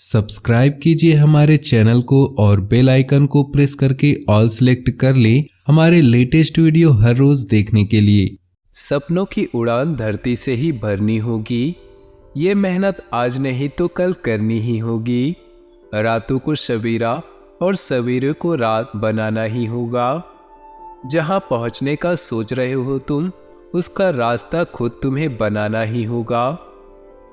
Subscribe कीजिए हमारे channel को और बेल आइकन को प्रेस करके ऑल सेलेक्ट कर लें हमारे लेटेस्ट वीडियो हर रोज देखने के लिए। सपनों की उड़ान धरती से ही भरनी होगी, ये मेहनत आज नहीं तो कल करनी ही होगी। रातों को सवेरा और सवेरे को रात बनाना ही होगा। जहां पहुंचने का सोच रहे हो तुम, उसका रास्ता खुद तुम्हें बनाना ही होगा।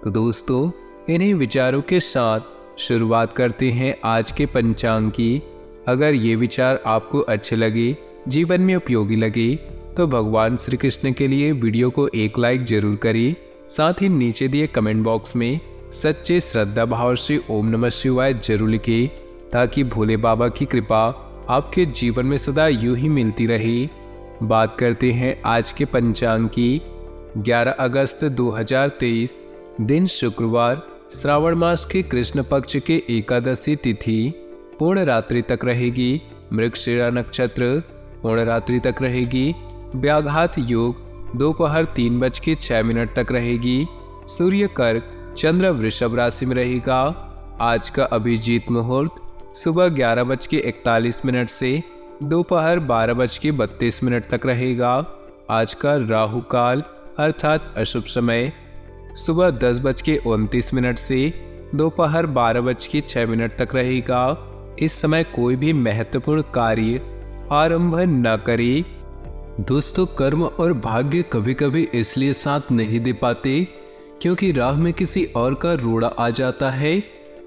तो दोस्तों, इन्हीं विचारों के साथ शुरुआत करते हैं आज के पंचांग की। अगर ये विचार आपको अच्छे लगे, जीवन में उपयोगी लगे, तो भगवान श्री कृष्ण के लिए वीडियो को एक लाइक जरूर करें। साथ ही नीचे दिए कमेंट बॉक्स में सच्चे श्रद्धा भाव से ओम नमः शिवाय जरूर लिखें, ताकि भोले बाबा की कृपा आपके जीवन में सदा यूं ही मिलती रहे। बात करते हैं आज के पंचांग की। 11 अगस्त 2023, दिन शुक्रवार, श्रावण मास के कृष्ण पक्ष के एकादशी तिथि पूर्ण रात्रि तक रहेगी। मृगशिरा नक्षत्र पूर्ण रात्रि तक रहेगी। व्याघात योग दोपहर 3:06 तक रहेगी। सूर्य कर्क, चंद्र वृषभ राशि में रहेगा। आज का अभिजीत मुहूर्त सुबह 11:41 से दोपहर 12:32 तक रहेगा। आज का राहु काल अर्थात अशुभ समय सुबह 10:29 से दोपहर 12:06 तक रहेगा। इस समय कोई भी महत्वपूर्ण कार्य आरंभ न करें। दोस्तों, कर्म और भाग्य कभी कभी इसलिए साथ नहीं दे पाते क्योंकि राह में किसी और का रोड़ा आ जाता है।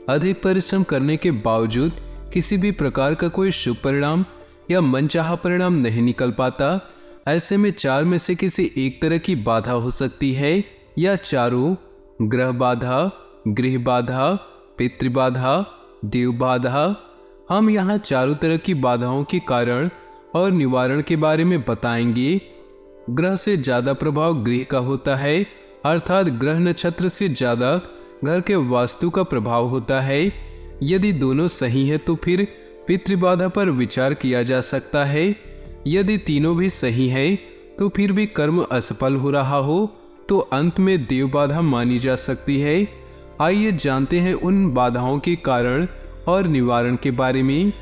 अधिक परिश्रम करने के बावजूद किसी भी प्रकार का कोई शुभ परिणाम या मनचाहा परिणाम नहीं निकल पाता। ऐसे में चार में से किसी एक तरह की बाधा हो सकती है, या चारों ग्रह बाधा, गृह बाधा, पितृबाधा, देव बाधा। हम यहाँ चारों तरह की बाधाओं के कारण और निवारण के बारे में बताएंगे। ग्रह से ज्यादा प्रभाव गृह का होता है, अर्थात ग्रह नक्षत्र से ज्यादा घर के वास्तु का प्रभाव होता है। यदि दोनों सही है तो फिर पितृबाधा पर विचार किया जा सकता है। यदि तीनों भी सही है तो फिर भी कर्म असफल हो रहा हो तो अंत में देव बाधा मानी जा सकती है। आइए जानते हैं उन बाधाओं के कारण और निवारण के बारे में।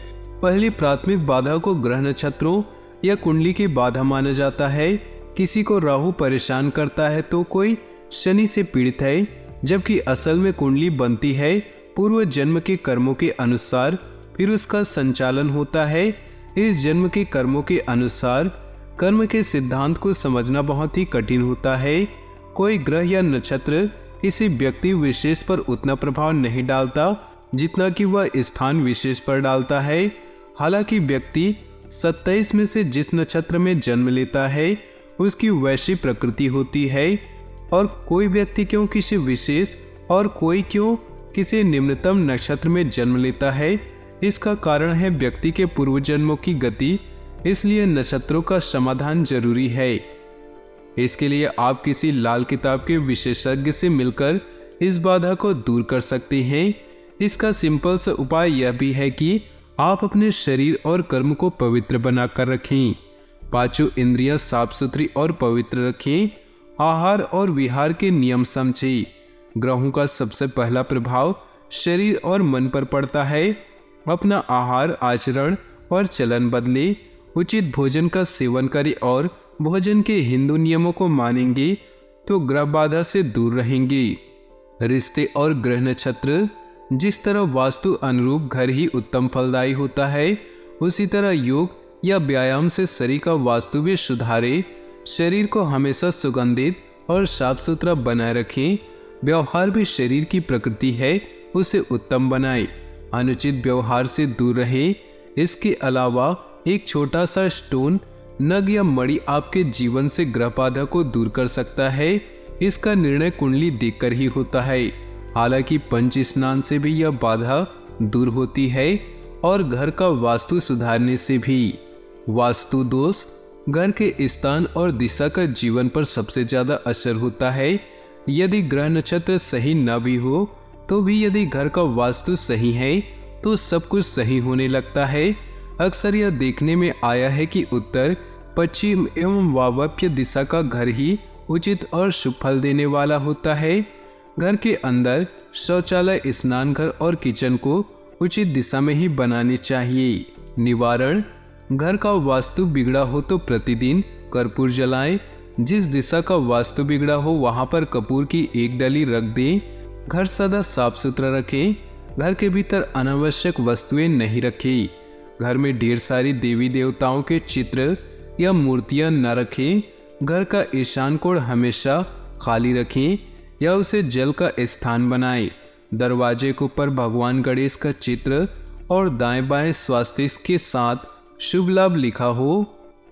पहली प्राथमिक बाधा को ग्रह नक्षत्रों या कुंडली की बाधा माना जाता है। किसी को राहु परेशान करता है तो कोई शनि से पीड़ित है, जबकि असल में कुंडली बनती है पूर्व जन्म के कर्मों के अनुसार, फिर उसका संचालन होता है। इस जन्म के कर्मों के अनुसार कर्म के सिद्धांत को समझना बहुत ही कठिन होता है। कोई ग्रह या नक्षत्र किसी व्यक्ति विशेष पर उतना प्रभाव नहीं डालता जितना कि वह स्थान विशेष पर डालता है। हालांकि व्यक्ति 27 में से जिस नक्षत्र में जन्म लेता है उसकी वैसी प्रकृति होती है, और कोई व्यक्ति क्यों किसी विशेष और कोई क्यों किसी निम्नतम नक्षत्र में जन्म लेता है, इसका कारण है व्यक्ति के पूर्व जन्मों की गति। इसलिए नक्षत्रों का समाधान जरूरी है। इसके लिए आप किसी लाल किताब के विशेषज्ञ से मिलकर इस बाधा को दूर कर सकते हैं। इसका सिंपल सा उपाय यह भी है कि आप अपने शरीर और कर्म को पवित्र बनाकर रखें। पांचों इंद्रियां साफ सुथरी और पवित्र रखें। आहार और विहार के नियम समझें। ग्रहों का सबसे पहला प्रभाव शरीर और मन पर पड़ता है। अपना आहार, आचरण और चलन बदले। उचित भोजन का सेवन करें और भोजन के हिंदू नियमों को मानेंगे तो ग्रह बाधा से दूर रहेंगे। रिश्ते और ग्रह नक्षत्र। जिस तरह वास्तु अनुरूप घर ही उत्तम फलदायी होता है, उसी तरह योग या व्यायाम से शरीर का वास्तु भी सुधारे। शरीर को हमेशा सुगंधित और साफ सुथरा बनाए रखें। व्यवहार भी शरीर की प्रकृति है, उसे उत्तम बनाए। अनुचित व्यवहार से दूर रहे। इसके अलावा एक छोटा सा स्टोन, नग या मणि आपके जीवन से ग्रह बाधा को दूर कर सकता है। इसका निर्णय कुंडली देखकर ही होता है। हालांकि पंच स्नान से भी यह बाधा दूर होती है और घर का वास्तु सुधारने से भी। वास्तु दोष। घर के स्थान और दिशा का जीवन पर सबसे ज्यादा असर होता है। यदि ग्रह नक्षत्र सही न भी हो तो भी यदि घर का वास्तु सही है तो सब कुछ सही होने लगता है। अक्सर यह देखने में आया है कि उत्तर, पश्चिम एवं वायव्य दिशा का घर ही उचित और शुभ फल देने वाला होता है। घर के अंदर शौचालय, स्नान घर और किचन को उचित दिशा में ही बनानी चाहिए। निवारण: घर का वास्तु बिगड़ा हो तो प्रतिदिन कर्पूर जलाएं। जिस दिशा का वास्तु बिगड़ा हो वहां पर कपूर की एक डली रख दें। घर सदा साफ सुथरा रखें। घर के भीतर अनावश्यक वस्तुएं नहीं रखें। घर में ढेर सारी देवी देवताओं के चित्र या मूर्तियां न रखें। घर का ईशान कोण हमेशा खाली रखें या उसे जल का स्थान बनाएं। दरवाजे के ऊपर भगवान गणेश का चित्र और दाएं बाएं स्वास्तिक के साथ शुभ लाभ लिखा हो।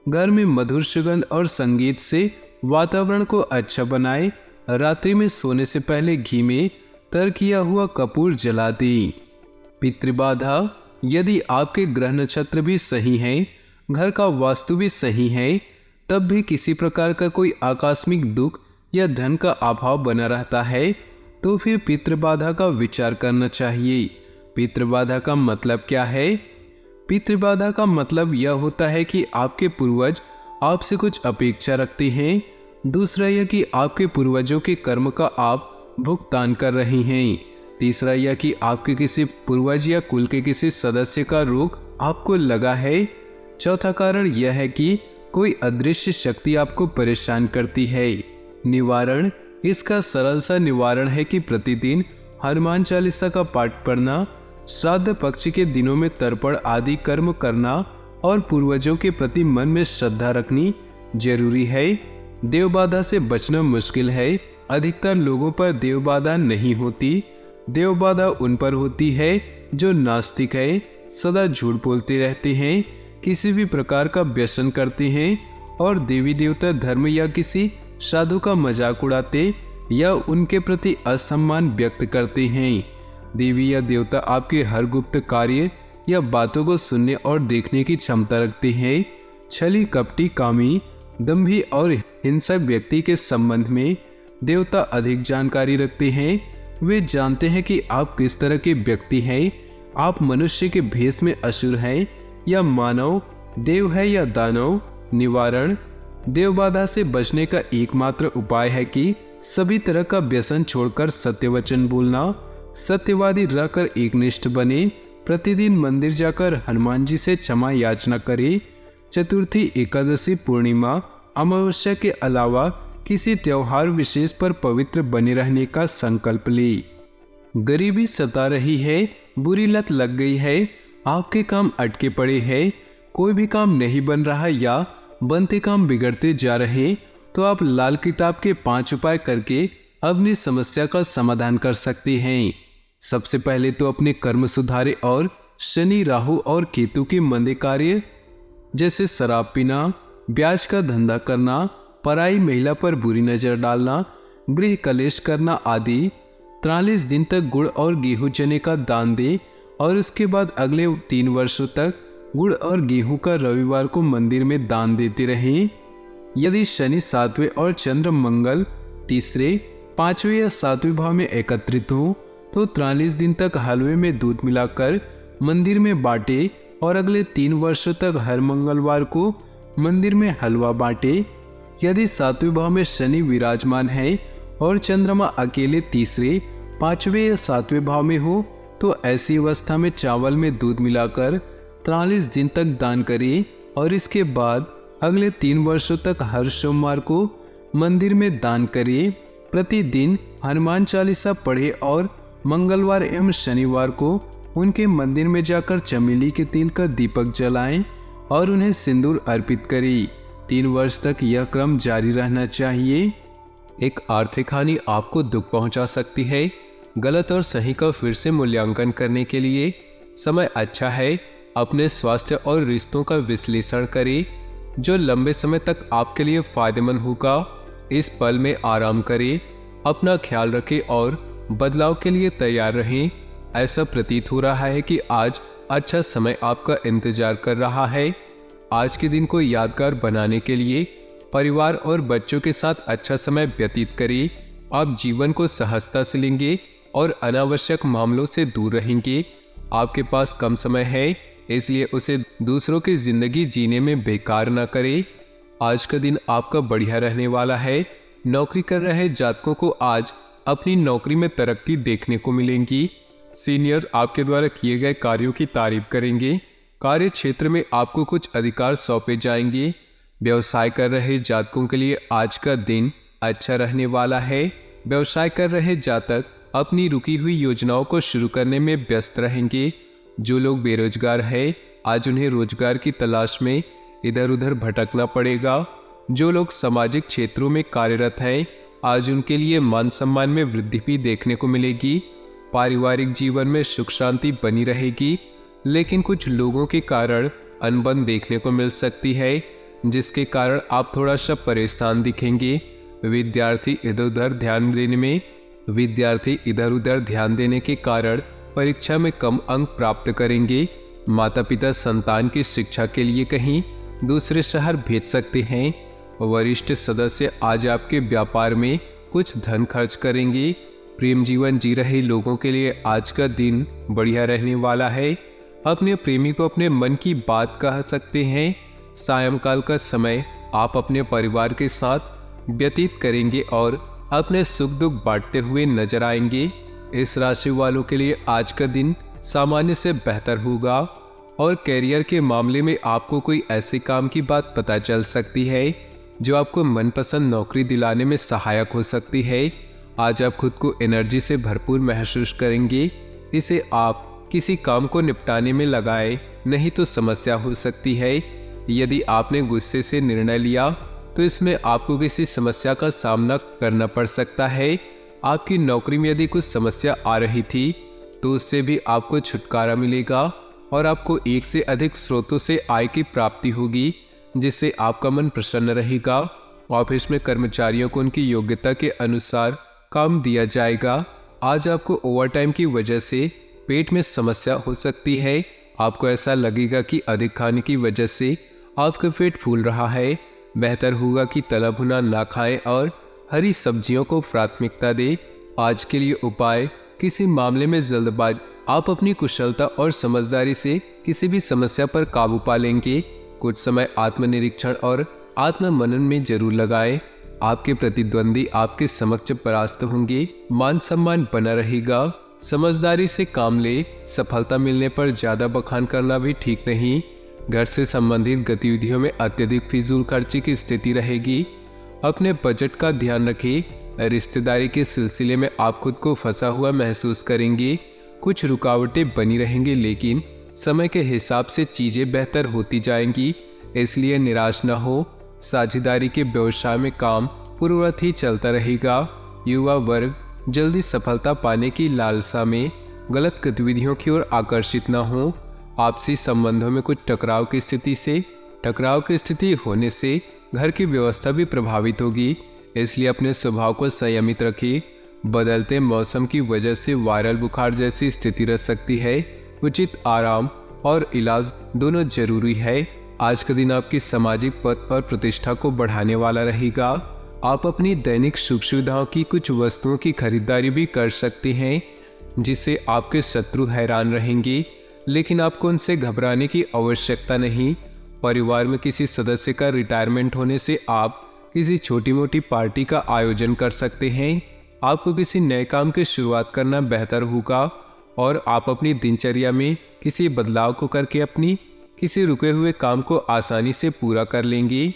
घर में मधुर सुगंध और संगीत से वातावरण को अच्छा बनाएं। रात्रि में सोने से पहले घी में तर किया हुआ कपूर जला दें। पितृबाधा: यदि आपके ग्रह नक्षत्र भी सही हैं, घर का वास्तु भी सही है, तब भी किसी प्रकार का कोई आकस्मिक दुख या धन का अभाव बना रहता है तो फिर पितृबाधा का विचार करना चाहिए। पितृबाधा का मतलब क्या है? पितृबाधा का मतलब यह होता है कि आपके पूर्वज आपसे कुछ अपेक्षा रखते हैं। दूसरा यह कि आपके पूर्वजों के कर्म का आप भुगतान कर रहे हैं। तीसरा यह कि आपके किसी पूर्वज या कुल के किसी सदस्य का रोग आपको लगा है। चौथा कारण यह है कि कोई अदृश्य शक्ति आपको परेशान करती है। निवारण: इसका सरल सा निवारण है कि प्रतिदिन हनुमान चालीसा का पाठ पढ़ना, श्राद्ध पक्ष के दिनों में तर्पण आदि कर्म करना और पूर्वजों के प्रति मन में श्रद्धा रखनी जरूरी है। देवबाधा से बचना मुश्किल है। अधिकतर लोगों पर देवबाधा नहीं होती। देवबाधा उन पर होती है जो नास्तिक है, सदा झूठ बोलते रहते हैं, किसी भी प्रकार का व्यसन करते हैं और देवी देवता धर्म या किसी साधु का मजाक उड़ाते या उनके प्रति असम्मान व्यक्त करते हैं। देवी या देवता आपके हर गुप्त कार्य या बातों को सुनने और देखने की क्षमता रखते हैं। छली, कपटी, कामी, दंभी और हिंसक व्यक्ति के संबंध में देवता अधिक जानकारी रखते हैं। वे जानते हैं कि आप किस तरह के व्यक्ति हैं। आप मनुष्य के भेष में असुर हैं या मानव, देव है या दानव। निवारण: देवबाधा से बचने का एकमात्र उपाय है कि सभी तरह का व्यसन छोड़कर सत्य वचन बोलना, सत्यवादी रहकर एकनिष्ठ बने, प्रतिदिन मंदिर जाकर हनुमान जी से क्षमा याचना करें, चतुर्थी, एकादशी, पूर्णिमा, अमावस्या के अलावा किसी त्योहार विशेष पर पवित्र बने रहने का संकल्प ले। गरीबी सता रही है, बुरी लत लग गई है, आपके काम अटके पड़े हैं, कोई भी काम नहीं बन रहा या बनते काम बिगड़ते जा रहे, तो आप लाल किताब के 5 उपाय करके अपनी समस्या का समाधान कर सकते हैं। सबसे पहले तो अपने कर्म सुधारे और शनि, राहु और केतु के मंदे कार्य जैसे शराब पीना, ब्याज का धंधा करना, पराई महिला पर बुरी नजर डालना, गृह कलेश करना आदि 43 दिन तक गुड़ और गेहूं चने का दान दे और उसके बाद अगले 3 वर्षों तक गुड़ और गेहूं का रविवार को मंदिर में दान देते रहें। यदि शनि 7वें और चंद्र मंगल 3रे, 5वें या 7वें भाव में एकत्रित हो तो 43 दिन तक हलवे में दूध मिलाकर मंदिर में बांटे और अगले 3 वर्षों तक हर मंगलवार को मंदिर में हलवा बांटे। यदि 7वें भाव में शनि विराजमान है और चंद्रमा अकेले 3रे, 5वें या 7वें भाव में हो तो ऐसी अवस्था में चावल में दूध मिलाकर 43 दिन तक दान करें और इसके बाद अगले 3 वर्षों तक हर सोमवार को मंदिर में दान करें। प्रतिदिन हनुमान चालीसा पढ़े और मंगलवार एवं शनिवार को उनके मंदिर में जाकर चमेली के तेल का दीपक जलाएं और उन्हें सिंदूर अर्पित करें। 3 वर्ष तक यह क्रम जारी रहना चाहिए। एक आर्थिक हानि आपको दुख पहुंचा सकती है। गलत और सही का फिर से मूल्यांकन करने के लिए समय अच्छा है। अपने स्वास्थ्य और रिश्तों का विश्लेषण करें जो लंबे समय तक आपके लिए फायदेमंद होगा। इस पल में आराम करें, अपना ख्याल रखें और बदलाव के लिए तैयार रहें। ऐसा प्रतीत हो रहा है कि आज अच्छा समय आपका इंतजार कर रहा है। आज के दिन को यादगार बनाने के लिए परिवार और बच्चों के साथ अच्छा समय व्यतीत करें। आप जीवन को सहजता से लेंगे और अनावश्यक मामलों से दूर रहेंगे। आपके पास कम समय है, इसलिए उसे दूसरों की जिंदगी जीने में बेकार न करें। आज का दिन आपका बढ़िया रहने वाला है। नौकरी कर रहे जातकों को आज अपनी नौकरी में तरक्की देखने को मिलेंगी। सीनियर आपके द्वारा किए गए कार्यों की तारीफ करेंगे। कार्य क्षेत्र में आपको कुछ अधिकार सौंपे जाएंगे। व्यवसाय कर रहे जातकों के लिए आज का दिन अच्छा रहने वाला है। व्यवसाय कर रहे जातक अपनी रुकी हुई योजनाओं को शुरू करने में व्यस्त रहेंगे। जो लोग बेरोजगार हैं, आज उन्हें रोजगार की तलाश में इधर उधर भटकना पड़ेगा। जो लोग सामाजिक क्षेत्रों में कार्यरत हैं, आज उनके लिए मान सम्मान में वृद्धि भी देखने को मिलेगी। पारिवारिक जीवन में सुख शांति बनी रहेगी, लेकिन कुछ लोगों के कारण अनबन देखने को मिल सकती है, जिसके कारण आप थोड़ा सा परेशान दिखेंगे। विद्यार्थी इधर उधर ध्यान देने के कारण परीक्षा में कम अंक प्राप्त करेंगे। माता पिता संतान की शिक्षा के लिए कहीं दूसरे शहर भेज सकते हैं। वरिष्ठ सदस्य आज आपके व्यापार में कुछ धन खर्च करेंगे। प्रेम जीवन जी रहे लोगों के लिए आज का दिन बढ़िया रहने वाला है। अपने प्रेमी को अपने मन की बात कह सकते हैं। सायंकाल का समय आप अपने परिवार के साथ व्यतीत करेंगे और अपने सुख दुख बांटते हुए नजर आएंगे। इस राशि वालों के लिए आज का दिन सामान्य से बेहतर होगा और कैरियर के मामले में आपको कोई ऐसे काम की बात पता चल सकती है जो आपको मनपसंद नौकरी दिलाने में सहायक हो सकती है। आज आप खुद को एनर्जी से भरपूर महसूस करेंगे। इसे आप किसी काम को निपटाने में लगाएं, नहीं तो समस्या हो सकती है। यदि आपने गुस्से से निर्णय लिया तो इसमें आपको किसी समस्या का सामना करना पड़ सकता है। आपकी नौकरी में यदि कुछ समस्या आ रही थी तो उससे भी आपको छुटकारा मिलेगा और आपको एक से अधिक स्रोतों से आय की प्राप्ति होगी, जिससे आपका मन प्रसन्न रहेगा। ऑफिस में कर्मचारियों को उनकी योग्यता के अनुसार काम दिया जाएगा। आज आपको ओवरटाइम की वजह से पेट में समस्या हो सकती है। आपको ऐसा लगेगा कि अधिक खाने की वजह से आपका पेट फूल रहा है। बेहतर होगा कि तला भुना ना खाएं और हरी सब्जियों को प्राथमिकता दें। आज के लिए उपाय: किसी मामले में जल्दबाज आप अपनी कुशलता और समझदारी से किसी भी समस्या पर काबू पा लेंगे। कुछ समय आत्मनिरीक्षण और आत्ममनन में जरूर लगाएं। आपके प्रतिद्वंदी आपके समक्ष परास्त होंगे। मान सम्मान बना रहेगा। समझदारी से काम ले। सफलता मिलने पर ज्यादा बखान करना भी ठीक नहीं। घर से संबंधित गतिविधियों में अत्यधिक फिजूल खर्ची की स्थिति रहेगी। अपने बजट का ध्यान रखें। रिश्तेदारी के सिलसिले में आप खुद को फंसा हुआ महसूस करेंगे। कुछ रुकावटें बनी रहेंगी, लेकिन समय के हिसाब से चीजें बेहतर होती जाएंगी, इसलिए निराश न हो। साझेदारी के व्यवसाय में काम पूर्ववत ही चलता रहेगा। युवा वर्ग जल्दी सफलता पाने की लालसा में गलत गतिविधियों की ओर आकर्षित न हो। आपसी संबंधों में कुछ टकराव की स्थिति होने से घर की व्यवस्था भी प्रभावित होगी, इसलिए अपने स्वभाव को संयमित रखिए। बदलते मौसम की वजह से वायरल बुखार जैसी स्थिति रह सकती है। उचित आराम और इलाज दोनों जरूरी है। आज का दिन आपकी सामाजिक पद और प्रतिष्ठा को बढ़ाने वाला रहेगा। आप अपनी दैनिक सुख सुविधाओं की कुछ वस्तुओं की खरीदारी भी कर सकते हैं, जिससे आपके शत्रु हैरान रहेंगे, लेकिन आपको उनसे घबराने की आवश्यकता नहीं। परिवार में किसी सदस्य का रिटायरमेंट होने से आप किसी छोटी मोटी पार्टी का आयोजन कर सकते हैं। आपको किसी नए काम की शुरुआत करना बेहतर होगा और आप अपनी दिनचर्या में किसी बदलाव को करके अपनी किसी रुके हुए काम को आसानी से पूरा कर लेंगे।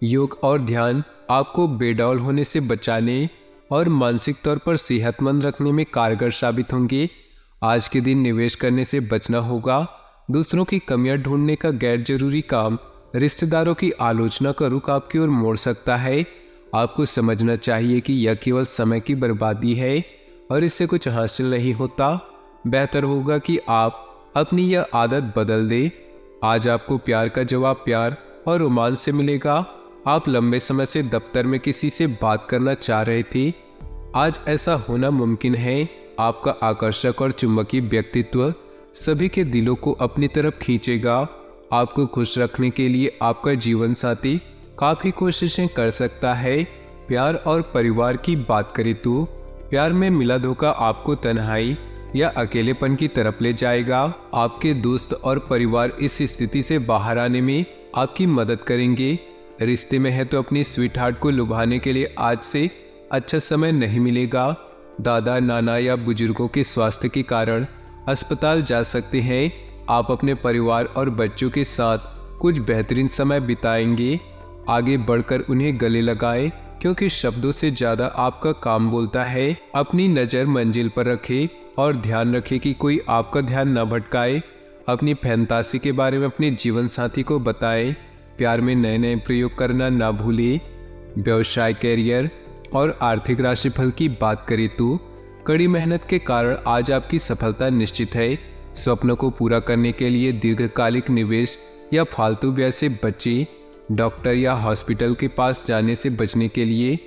योग और ध्यान आपको बेडौल होने से बचाने और मानसिक तौर पर सेहतमंद रखने में कारगर साबित होंगे। आज के दिन निवेश करने से बचना होगा। दूसरों की कमियां ढूंढने का गैर जरूरी काम रिश्तेदारों की आलोचना का रुख आपकी ओर मोड़ सकता है। आपको समझना चाहिए कि यह केवल समय की बर्बादी है और इससे कुछ हासिल नहीं होता। बेहतर होगा कि आप अपनी यह आदत बदल दें। आज आपको प्यार का जवाब प्यार और रोमांच से मिलेगा। आप लंबे समय से दफ्तर में किसी से बात करना चाह रहे थे, आज ऐसा होना मुमकिन है। आपका आकर्षक और चुंबकीय व्यक्तित्व सभी के दिलों को अपनी तरफ खींचेगा। आपको खुश रखने के लिए आपका जीवन साथी काफी कोशिशें कर सकता है। प्यार और परिवार की बात करें तो प्यार में मिला धोखा आपको तन्हाई या अकेलेपन की तरफ ले जाएगा। आपके दोस्त और परिवार इस स्थिति से बाहर आने में आपकी मदद करेंगे। रिश्ते में है तो अपनी स्वीट हार्ट को लुभाने के लिए आज से अच्छा समय नहीं मिलेगा। दादा नाना या बुजुर्गों के स्वास्थ्य के कारण अस्पताल जा सकते हैं। आप अपने परिवार और बच्चों के साथ कुछ बेहतरीन समय बिताएंगे। आगे बढ़कर उन्हें गले लगाएं, क्योंकि शब्दों से ज़्यादा आपका काम बोलता है। अपनी नज़र मंजिल पर रखें और ध्यान रखें कि कोई आपका ध्यान न भटकाए। अपनी फैंतासी के बारे में अपने जीवन साथी को बताएं। प्यार में नए नए प्रयोग करना ना भूलें। व्यवसाय, कैरियर और आर्थिक राशिफल की बात करें तो कड़ी मेहनत के कारण आज आपकी सफलता निश्चित है। स्वप्नों को पूरा करने के लिए दीर्घकालिक निवेश या फालतू व्यय से बचें। डॉक्टर या हॉस्पिटल के पास जाने से बचने के लिए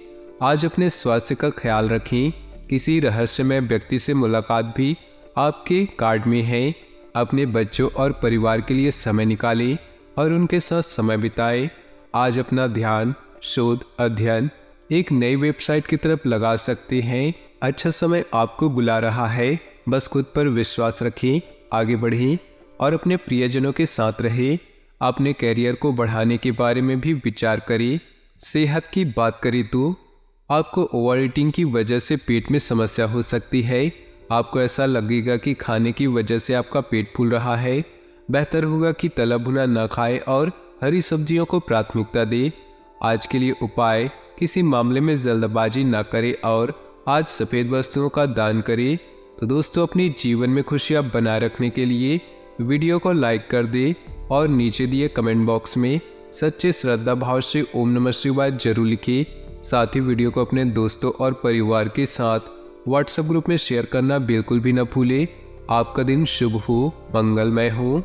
आज अपने स्वास्थ्य का ख्याल रखें। किसी रहस्यमय व्यक्ति से मुलाकात भी आपके कार्ड में है। अपने बच्चों और परिवार के लिए समय निकालें और उनके साथ समय बिताएं। आज अपना ध्यान, शोध, अध्ययन एक नई वेबसाइट की तरफ लगा सकते हैं। अच्छा समय आपको बुला रहा है। बस खुद पर विश्वास रखें, आगे बढ़ें और अपने प्रियजनों के साथ रहें। अपने कैरियर को बढ़ाने के बारे में भी विचार करें। सेहत की बात करें तो आपको ओवर ईटिंग की वजह से पेट में समस्या हो सकती है। आपको ऐसा लगेगा कि खाने की वजह से आपका पेट फूल रहा है। बेहतर होगा कि तला भुना न खाएं और हरी सब्जियों को प्राथमिकता दें। आज के लिए उपाय, किसी मामले में जल्दबाजी न करें और आज सफ़ेद वस्तुओं का दान करें। तो दोस्तों, अपनी जीवन में खुशियाँ बनाए रखने के लिए वीडियो को लाइक कर दें और नीचे दिए कमेंट बॉक्स में सच्चे श्रद्धा भाव से ओम नमः शिवाय जरूर लिखें। साथ ही वीडियो को अपने दोस्तों और परिवार के साथ व्हाट्सएप ग्रुप में शेयर करना बिल्कुल भी न भूलें। आपका दिन शुभ हो, मंगलमय हो।